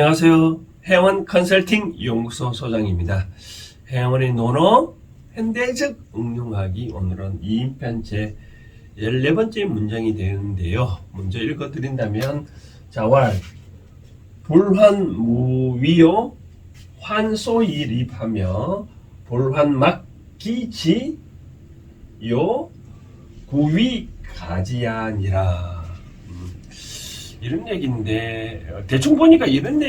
안녕하세요. 해원 컨설팅 연구소 소장입니다. 해원의 논어 현대적 응용하기, 오늘은 2인편 제 14번째 문장이 되는데요. 먼저 읽어드린다면, 자왈 불환무위요 환소이립하며 불환막기지요 구위가지야니라. 이런 얘기인데, 대충 보니까 이런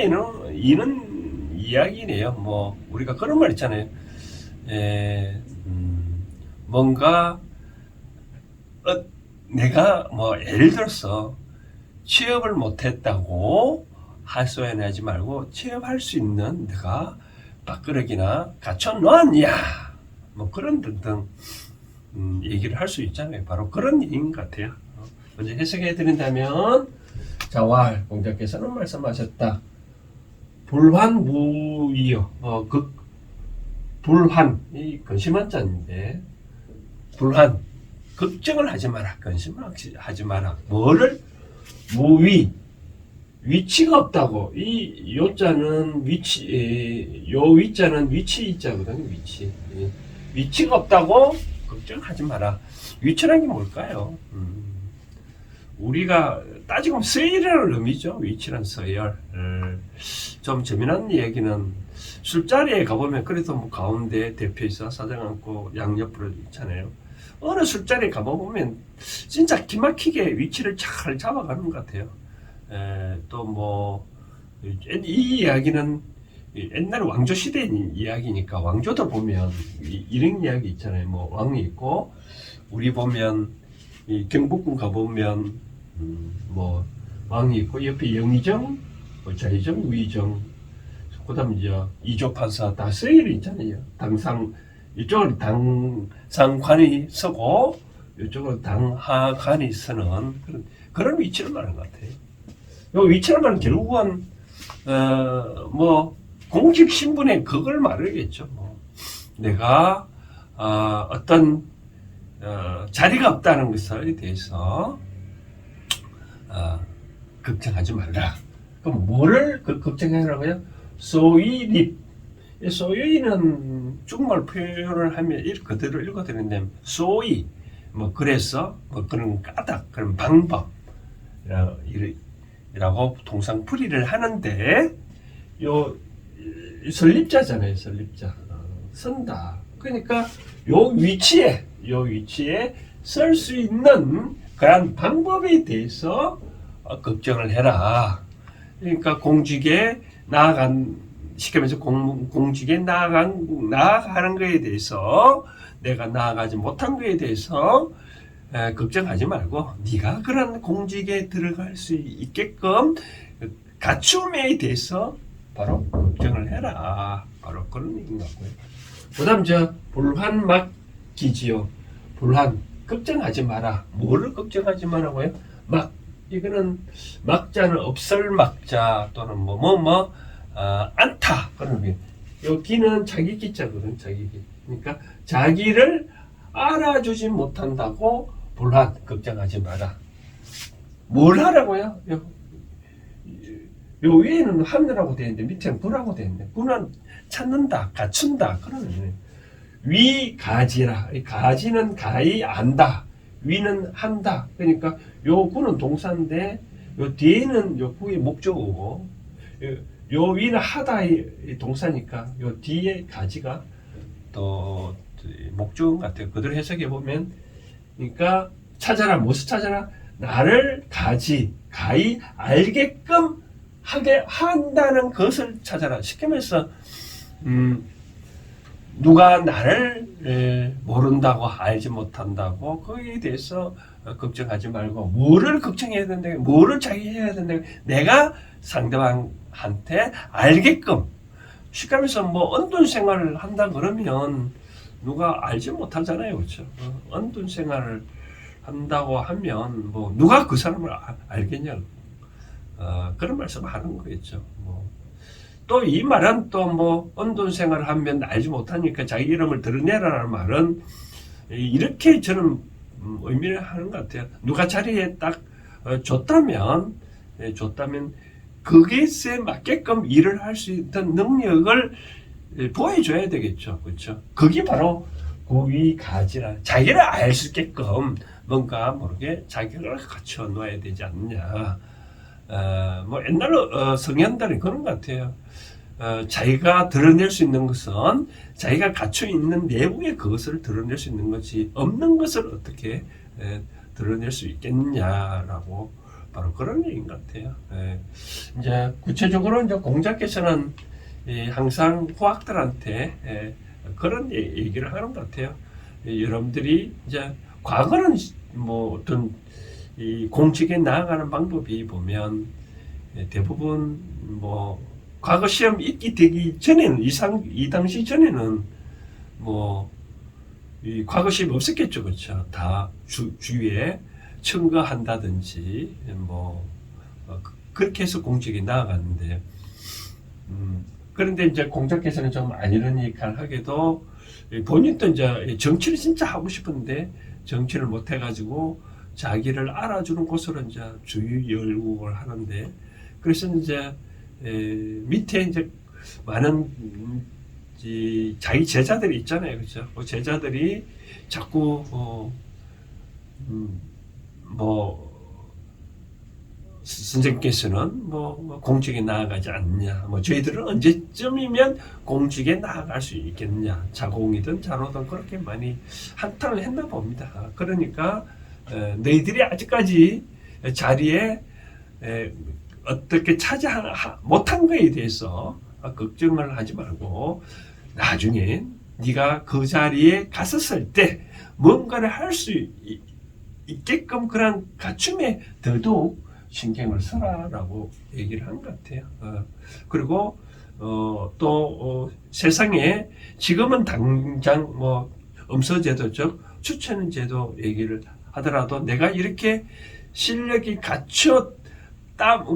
이야기네요. 뭐 우리가 그런 말 있잖아요. 뭔가 내가 뭐 예를 들어서 취업을 못했다고 하소연하지 말고, 취업할 수 있는 내가 밥그릇이나 갖춰놓았냐, 뭐 그런 등등 얘기를 할 수 있잖아요. 바로 그런 얘기인 것 같아요. 먼저 해석해 드린다면, 자왈 공자께서는 말씀하셨다. 불환무위요. 불환, 이 근심한 자인데, 불환, 걱정을 하지 마라. 근심하지 마라. 뭐를? 무위, 위치가 없다고. 이 요자는 위치, 요 위자는 위치 이자거든요. 위치가 없다고 걱정하지 마라. 위치란 게 뭘까요? 우리가 따지고 서열이라는 의미죠. 위치란 서열. 좀 재미난 얘기는, 술자리에 가보면 그래도 뭐 가운데 대표이사 사장 앉고 양옆으로 있잖아요. 어느 술자리에 가보면 진짜 기막히게 위치를 잘 잡아가는 것 같아요. 또 뭐 이 이야기는 옛날 왕조 시대 이야기니까, 왕조들 보면 이런 이야기 있잖아요. 뭐 왕이 있고, 우리 보면 이 경복궁 가보면 뭐 왕이 있고, 옆에 영의정, 좌의정, 우의정, 그다음 이제 이조판사, 다 서열이 있잖아요. 당상, 이쪽은 당상관이 서고 이쪽은 당하관이 서는 그런 위치를 말하는 것 같아요. 이 위치를 말하는, 결국은 뭐 공직 신분의 그걸 말하겠죠. 뭐 내가 어떤 자리가 없다는 것에 대해서 걱정하지 말라. 그럼 뭐를 걱정하라고요? 소위립. 소위는 중국말 표현을 하면 그대로 읽어드리는데, 소위, 뭐 그래서 뭐 그런 까닭, 그런 방법 이라고 동상풀이를 하는데, 요 설립자잖아요. 설립자. 선다. 그러니까 요 위치에 설 수 있는 그런 방법에 대해서 걱정을 해라. 그러니까 공직에 시키면서 공직에 나아가는 것에 대해서, 내가 나아가지 못한 것에 대해서 걱정하지 말고, 네가 그런 공직에 들어갈 수 있게끔 갖춤에 대해서 바로 걱정을 해라. 바로 그런 얘기인 것 같고요. 그 다음 불환막기지요. 불환, 걱정하지 마라. 뭐를 걱정하지 마라고요? 이거는 막자는 없을 막자, 또는 않다, 그런 의미. 요 기는 자기 기자거든. 자기 기. 그러니까 자기를 알아주지 못한다고 불안, 걱정하지 마라. 뭘 하라고요? 요 위에는 하늘하고 되어 있는데 밑에는 불하고 되어 있는데, 불은 찾는다, 갖춘다, 그런 의미예요. 위가지라. 가지는 가히 안다, 위는 한다. 그러니까 요 구는 동사인데, 요 뒤에는 요 구의 목적어고, 요 위는 하다의 동사니까 요 뒤에 가지가 또 목적어 같아요. 그대로 해석해 보면, 그러니까 찾아라, 무엇을 찾아라? 나를 가히 알게끔 하게 한다는 것을 찾아라. 쉽게 말해서 누가 나를 모른다고, 알지 못한다고, 거기에 대해서 걱정하지 말고, 뭐를 걱정해야 된다, 뭐를 자기해야 된다, 내가 상대방한테 알게끔. 쉽게 말해서 뭐 언둔 생활을 한다 그러면 누가 알지 못하잖아요. 그렇죠? 언둔 생활을 한다고 하면 뭐 누가 그 사람을 알겠냐고. 그런 말씀을 하는 거겠죠. 또 이 말은 또 뭐 언둔 생활을 하면 알지 못하니까 자기 이름을 드러내라는 말은 이렇게 저는 의미를 하는 것 같아요. 누가 자리에 딱 줬다면 그것에 맞게끔 일을 할 수 있는 능력을 보여줘야 되겠죠. 그렇죠? 그게 바로 고위 가지라. 자기를 알 수 있게끔 뭔가 모르게 자기를 갖춰 놓아야 되지 않느냐. 뭐 옛날로 성현들이 그런 것 같아요. 자기가 드러낼 수 있는 것은 자기가 갖춰 있는 내부의 그것을 드러낼 수 있는 것이 없는 것을 어떻게 드러낼 수 있겠느냐라고 바로 그런 얘기인 것 같아요. 이제 구체적으로 이제 공자께서는 항상 후학들한테 그런 얘기를 하는 것 같아요. 여러분들이 이제 과거는 뭐 어떤 이 공직에 나아가는 방법이 보면 대부분 뭐 과거 시험 있기 되기 전에는 이 당시 전에는 뭐 이 과거 시험 없었겠죠, 그렇죠? 다 주위에 청거한다든지 뭐 그렇게 해서 공직에 나아갔는데 그런데 이제 공자께서는 좀 아이러니컬하게도 본인도 이제 정치를 진짜 하고 싶은데 정치를 못 해가지고 자기를 알아주는 곳으로 이제 주의열국을 하는데 그래서 이제 밑에 이제 많은 자기 제자들이 있잖아요, 그렇죠? 그 제자들이 자꾸 뭐 선생님께서는 뭐 공직에 나아가지 않느냐, 뭐 저희들은 언제쯤이면 공직에 나아갈 수 있겠느냐, 자공이든 자로든 그렇게 많이 한탄을 했나 봅니다. 그러니까 너희들이 아직까지 자리에 어떻게 차지 못한 거에 대해서 걱정을 하지 말고 나중에 네가 그 자리에 갔었을 때 뭔가를 할 수 있게끔 그런 갖춤에 더더욱 신경을 써라라고 얘기를 한 것 같아요. 그리고 또 세상에 지금은 당장 뭐 음서제도적 추천제도 얘기를 하더라도 내가 이렇게 실력이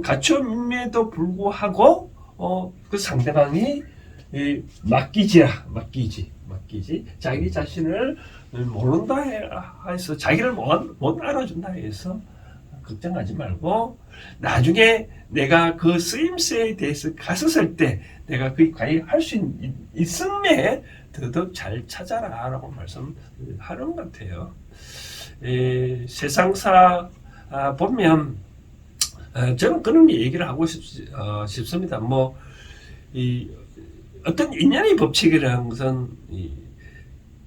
갖춰임에도 불구하고 그 상대방이 맡기지 자기 자신을 모른다 해서 자기를 못 알아준다 해서 걱정하지 말고 나중에 내가 그 쓰임새에 대해서 갔었을 때 내가 그 과연 할 수 있음에 더더욱 잘 찾아라 라고 말씀하는 것 같아요. 세상사 보면 저는 그런 얘기를 하고 싶습니다. 뭐 어떤 인연의 법칙이라는 것은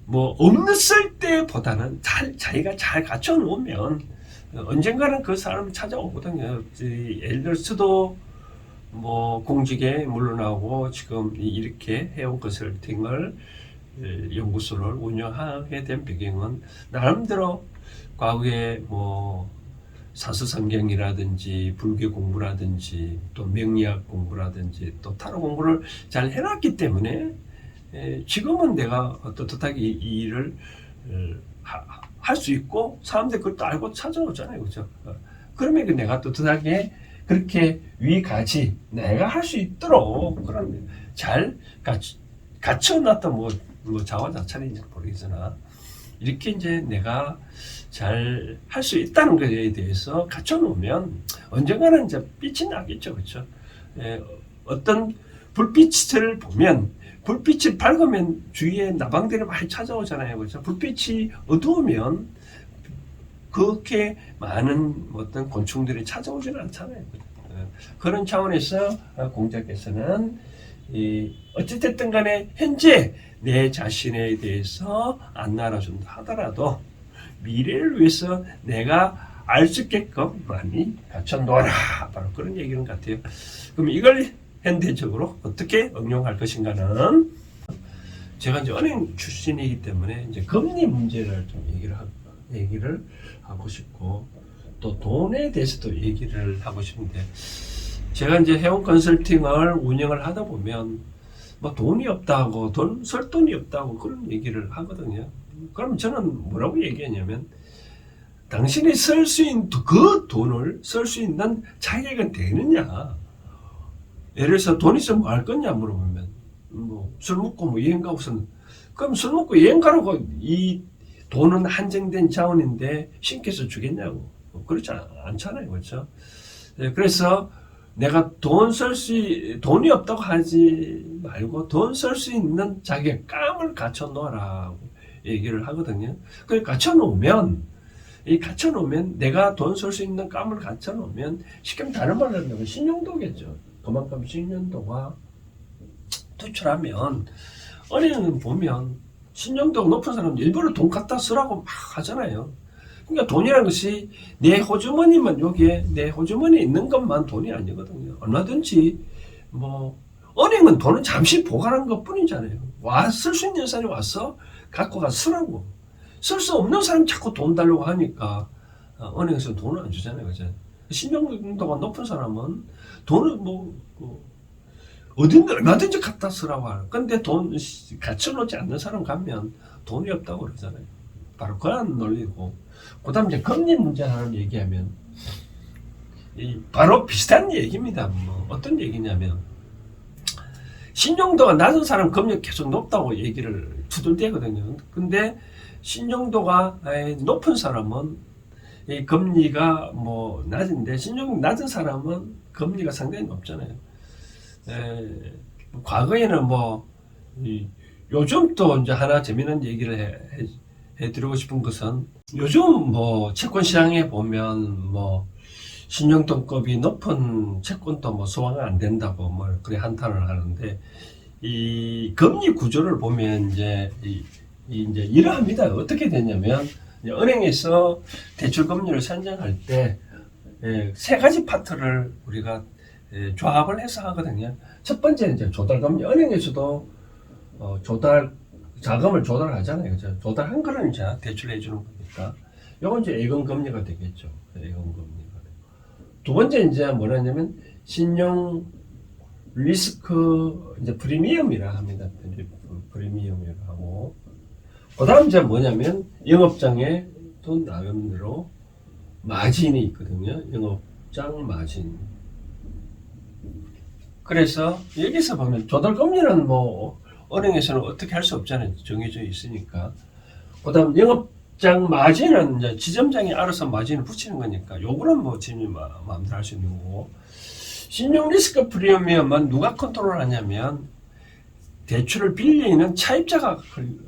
뭐 없었을 때보다는 자기가 잘 갖춰 놓으면 언젠가는 그 사람이 찾아오거든요. 예를 들어서도 뭐 공직에 물러나고 지금 이렇게 해온 컨설팅을 연구소를 운영하게 된 배경은 나름대로 과거에 뭐 사서성경이라든지 불교 공부라든지 또 명리학 공부라든지 또 타로 공부를 잘 해놨기 때문에 지금은 내가 떳떳하게 이 일을 할 수 있고 사람들이 그것도 알고 찾아오잖아요, 그렇죠? 그러면 내가 떳떳하게 그렇게 위가지 내가 할 수 있도록 그런 잘 갖춰놨던 뭐 자화자찬인지 모르겠으나 이렇게 이제 내가 잘 할 수 있다는 것에 대해서 갖춰놓으면 언젠가는 이제 빛이 나겠죠, 그렇죠? 어떤 불빛을 보면 불빛이 밝으면 주위에 나방들이 많이 찾아오잖아요, 그렇죠? 불빛이 어두우면 그렇게 많은 어떤 곤충들이 찾아오지는 않잖아요. 그런 차원에서 공자께서는 어찌됐든 간에 현재 내 자신에 대해서 안 알아준다 하더라도 미래를 위해서 내가 알 수 있게끔 많이 갖춰놓아라. 바로 그런 얘기인 것 같아요. 그럼 이걸 현대적으로 어떻게 응용할 것인가는 제가 이제 은행 출신이기 때문에 이제 금리 문제를 좀 얘기를 하고 싶고 또 돈에 대해서도 얘기를 하고 싶은데 제가 이제 해운 컨설팅을 운영을 하다 보면 뭐 돈이 없다고 쓸 돈이 없다고 그런 얘기를 하거든요. 그럼 저는 뭐라고 얘기하냐면 당신이 쓸 수 있는 그 돈을 쓸 수 있는 자격은 되느냐. 예를 들어서 돈 있으면 뭐 할 거냐 물어보면 뭐 술 먹고 뭐 여행 가고서는 그럼 술 먹고 여행 가라고 이 돈은 한정된 자원인데 신께서 주겠냐고 그렇지 않잖아요, 그렇죠? 그래서 내가 돈이 없다고 하지 말고 돈 쓸 수 있는 자기의 깜을 갖춰 놓으라고 얘기를 하거든요. 그 갖춰놓으면 내가 돈 쓸 수 있는 깜을 갖춰놓으면 쉽게 말하면 다른 말로 하면 신용도겠죠. 그만큼 신용도가 투철하면 은행은 보면 신용도가 높은 사람은 일부러 돈 갖다 쓰라고 막 하잖아요. 그러니까 돈이라는 것이 내 호주머니만 여기에 내 호주머니에 있는 것만 돈이 아니거든요. 얼마든지 은행은 돈은 잠시 보관하는 것 뿐이잖아요. 쓸 수 있는 사람이 와서 갖고 가 쓰라고. 쓸 수 없는 사람이 자꾸 돈 달라고 하니까 은행에서 돈을 안 주잖아요. 그죠? 신용도가 높은 사람은 돈을 어딘지 얼마든지 갖다 쓰라고 하는. 근데 돈 갖춰놓지 않는 사람 가면 돈이 없다고 그러잖아요. 바로 그런 논리고. 그 다음 이제 금리 문제 하나 얘기하면, 바로 비슷한 얘기입니다. 어떤 얘기냐면, 신용도가 낮은 사람 금리 계속 높다고 얘기를 두들대거든요. 근데 신용도가 높은 사람은 이 금리가 낮은데, 신용이 낮은 사람은 금리가 상당히 높잖아요. 과거에는 요즘 또 이제 하나 재미있는 얘기를 해드리고 싶은 것은, 요즘 채권 시장에 보면 신용등급이 높은 채권도 소화가 안 된다고 그래 한탄을 하는데, 이 금리 구조를 보면 이제 이러합니다. 어떻게 되냐면, 은행에서 대출 금리를 산정할 때 세 가지 파트를 우리가 조합을 해서 하거든요. 첫 번째는 이제 조달금리. 은행에서도 자금을 조달하잖아요. 그죠? 조달한 거는 이제 대출해 주는 거니까. 요건 이제 예금금리가 되겠죠. 예금금리가. 두 번째 이제 뭐냐면 신용 리스크 이제 프리미엄이라 합니다. 프리미엄이라고 하고. 그다음 이제 뭐냐면 영업장에 돈 나름대로 마진이 있거든요. 영업장 마진. 그래서 여기서 보면 조달금리는 은행에서는 어떻게 할 수 없잖아요. 정해져 있으니까. 그 다음 영업장 마진은 이제 지점장이 알아서 마진을 붙이는 거니까 요거는 지점이 마음대로 할 수 있는 거고, 신용 리스크 프리미엄은 누가 컨트롤 하냐면 대출을 빌리는 차입자가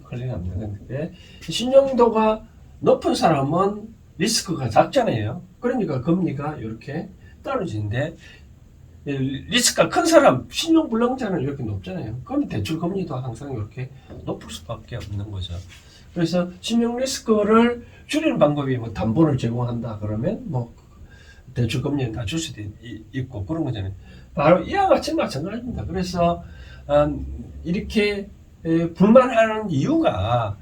관리합니다. 근데 신용도가 높은 사람은 리스크가 작잖아요. 그러니까 금리가 이렇게 떨어지는데, 리스크가 큰 사람, 신용불량자는 이렇게 높잖아요. 그럼 대출 금리도 항상 이렇게 높을 수밖에 없는 거죠. 그래서 신용 리스크를 줄이는 방법이 담보를 제공한다 그러면 대출 금리는 낮출 수도 있고 그런 거잖아요. 바로 이와 같이 마찬가지입니다. 그래서 이렇게 불만하는 이유가,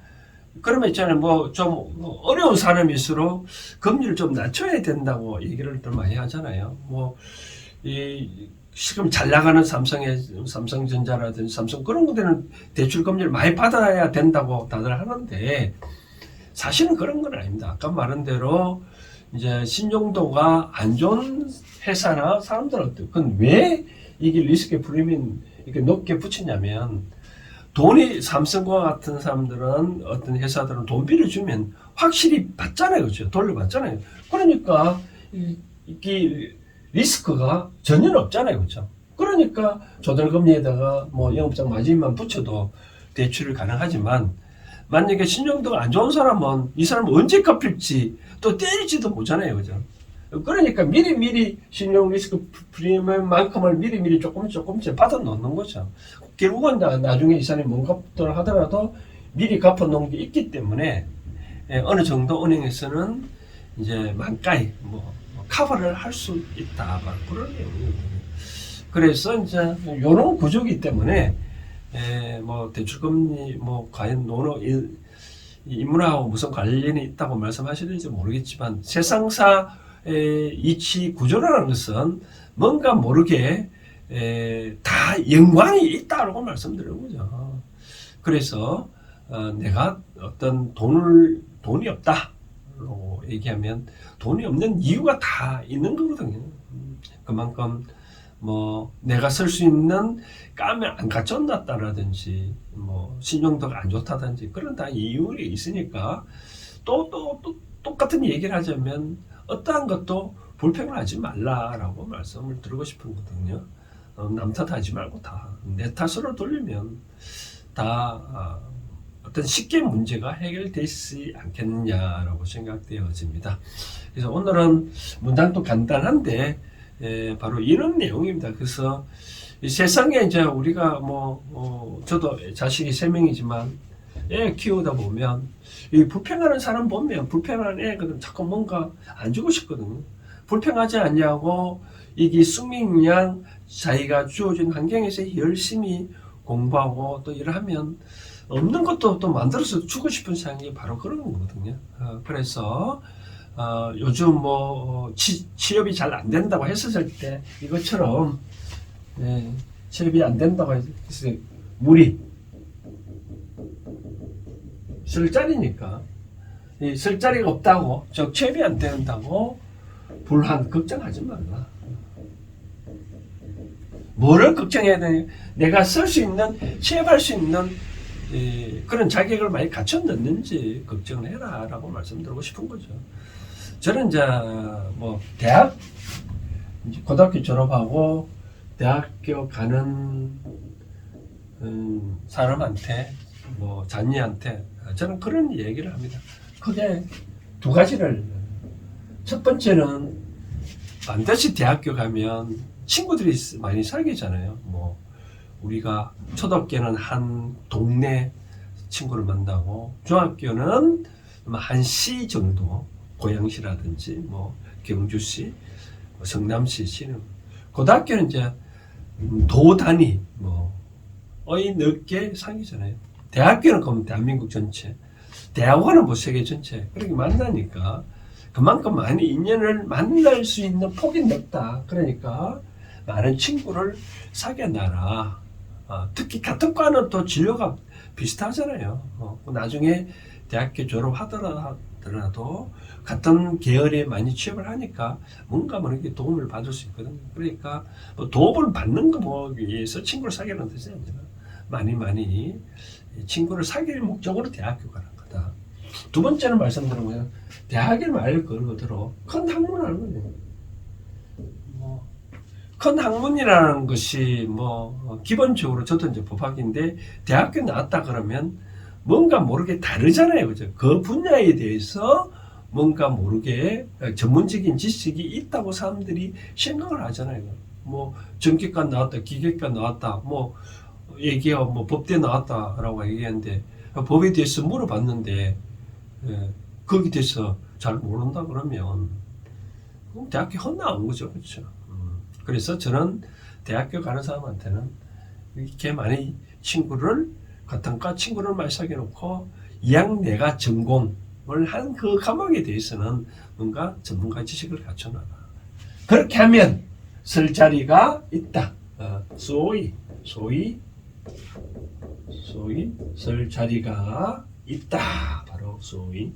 그러면 있잖아요. 좀 어려운 사람일수록 금리를 좀 낮춰야 된다고 얘기를 또 많이 하잖아요. 지금 잘 나가는 삼성전자라든지 삼성 그런 것들은 대출 금리를 많이 받아야 된다고 다들 하는데, 사실은 그런 건 아닙니다. 아까 말한 대로 이제 신용도가 안 좋은 회사나 사람들한테, 그건 왜 이게 리스크 프리미엄 이렇게 높게 붙이냐면, 돈이 삼성과 같은 사람들은, 어떤 회사들은 돈 빌려주면 확실히 받잖아요. 그렇죠? 돌려받잖아요. 그러니까 이게 리스크가 전혀 없잖아요. 그렇죠? 그러니까 조달금리에다가 영업장 마진만 붙여도 대출이 가능하지만, 만약에 신용도가 안 좋은 사람은 이 사람은 언제 갚을지 또 때릴지도 모르잖아요. 그죠? 그러니까 미리 신용 리스크 프리미엄만큼을 미리 조금씩 받아 놓는 거죠. 결국은 나중에 이 사람이 못 갚도록 하더라도 미리 갚아 놓은 게 있기 때문에 어느 정도 은행에서는 이제 만가에 커버를 할 수 있다. 그런 내용이거든요. 그래서 이제 요런 구조이기 때문에 대출금리 과연 인문화하고 무슨 관련이 있다고 말씀하시는지 모르겠지만, 세상사의 이치 구조라는 것은 뭔가 모르게 다 연관이 있다고 말씀드리는 거죠. 그래서 내가 어떤 돈이 없다라고 얘기하면 돈이 없는 이유가 다 있는 거거든요. 그만큼 내가 쓸 수 있는 깜을 안 갖춰놨다라든지 신용도가 안 좋다든지 그런 다 이유가 있으니까, 또 똑같은 얘기를 하자면 어떠한 것도 불평을 하지 말라라고 말씀을 드리고 싶은 거거든요. 남 탓하지 말고 다 내 탓으로 돌리면 다 어떤 쉽게 문제가 해결되지 않겠느냐라고 생각되어집니다. 그래서 오늘은 문장도 간단한데 바로 이런 내용입니다. 그래서 이 세상에 이제 우리가 저도 자식이 3명이지만 애 키우다 보면 이 불평하는 사람 보면 불평하는 애거든 자꾸 뭔가 안 주고 싶거든요. 불평하지 않냐고 이게 숙명량 자기가 주어진 환경에서 열심히 공부하고 또 일하면 없는 것도 또 만들어서 주고 싶은 생각이 바로 그런 거거든요. 그래서 요즘 취업이 잘 안 된다고 했었을 때 이것처럼 취업이 안 된다고 해서 무리 쓸 자리니까 쓸 자리가 없다고 즉 취업이 안 된다고 불안 걱정하지 말라. 뭐를 걱정해야 되냐? 내가 쓸 수 있는 취업할 수 있는 그런 자격을 많이 갖췄는지 걱정을 해라라고 말씀드리고 싶은 거죠. 저는 이제 대학 이제 고등학교 졸업하고 대학교 가는 사람한테 자녀한테 저는 그런 얘기를 합니다. 크게 두 가지를 첫 번째는 반드시 대학교 가면 친구들이 많이 사귀잖아요. 우리가 초등학교는 한 동네 친구를 만나고 중학교는 한 시 정도 고양시라든지 경주시, 성남시, 고등학교는 이제 도 단위 넓게 사귀잖아요. 대학교는 그럼 대한민국 전체, 대학원은 세계 전체 그렇게 만나니까 그만큼 많이 인연을 만날 수 있는 폭이 넓다. 그러니까 많은 친구를 사귀어놔라. 특히 같은 과는 또 진로가 비슷하잖아요. 나중에 대학교 졸업하더라도 같은 계열에 많이 취업을 하니까 뭔가 모르게 도움을 받을 수 있거든요. 그러니까 도움을 받는 거 위해서 친구를 사귀는 뜻이 아니라 많이 친구를 사귈 목적으로 대학교 가는 거다. 두 번째는 말씀드리면 대학의 말 그대로 큰 학문하는 거예요. 큰 학문이라는 것이 기본적으로 저도 이제 법학인데 대학교 나왔다 그러면 뭔가 모르게 다르잖아요. 그죠? 그 분야에 대해서 뭔가 모르게 전문적인 지식이 있다고 사람들이 생각을 하잖아요. 전기과 나왔다, 기계과 나왔다, 얘기하고 법대 나왔다라고 얘기하는데 법에 대해서 물어봤는데 거기에 대해서 잘 모른다 그러면 대학교 헛나온 거죠. 그렇죠? 그래서 저는 대학교 가는 사람한테는 이렇게 많이 같은 과 친구를 많이 사귀어놓고 이왕 내가 전공을 한 그 과목에 대해서는 뭔가 전문가 지식을 갖춰놔라. 그렇게 하면 쓸 자리가 있다. 소위 쓸 자리가 있다. 바로 소위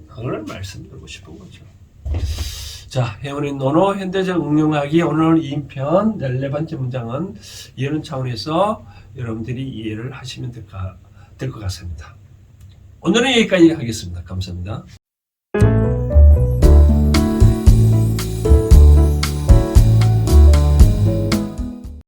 그걸 말씀드리고 싶은 거죠. 자, 혜원의 논어 현대적 응용하기 오늘 2편 14번째 문장은 이해는 차원에서 여러분들이 이해를 하시면 될 것 같습니다. 오늘은 여기까지 하겠습니다. 감사합니다.